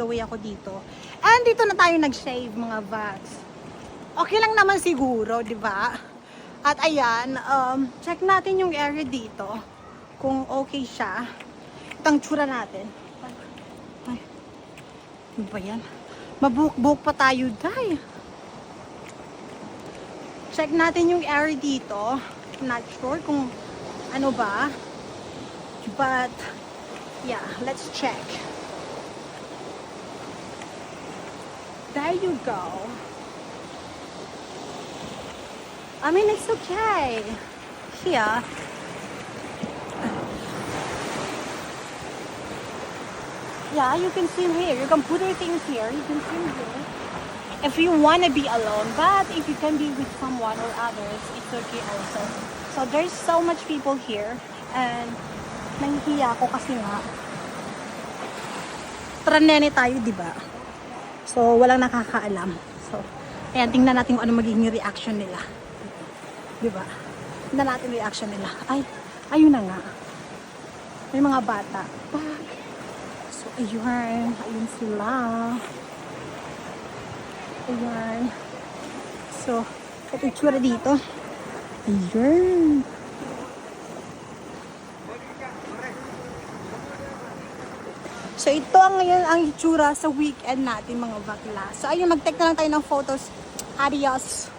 Gawin ako dito. And dito na tayo nag-shave mga vags. Okay lang naman siguro, di ba? At ayan, check natin yung area dito. Kung okay siya. Itang tsura natin. Ay, ano ba yan? Mabuk-buk pa tayo, day. Check natin yung area dito. Not sure kung ano ba. But, yeah, let's check. There you go. I mean, it's okay. Here. Yeah, you can swim here. You can put your things here. You can swim here. If you want to be alone. But if you can be with someone or others, it's okay also. So there's so much people here. And nahihiya ako kasi nga. Tranene tayo, di ba? So walang nakakaalam. So, ayan, tingnan natin kung ano magiging reaction nila. Diba? Tingnan natin reaction nila. Ay, ayun na nga. May mga bata. So, ayun. Ayun sila. Ayun. So, ito yung tsura dito. Ayun. So, ito ang ngayon ang itsura sa weekend natin mga bakla. So, ayun, mag-take na lang tayo ng photos. Adios!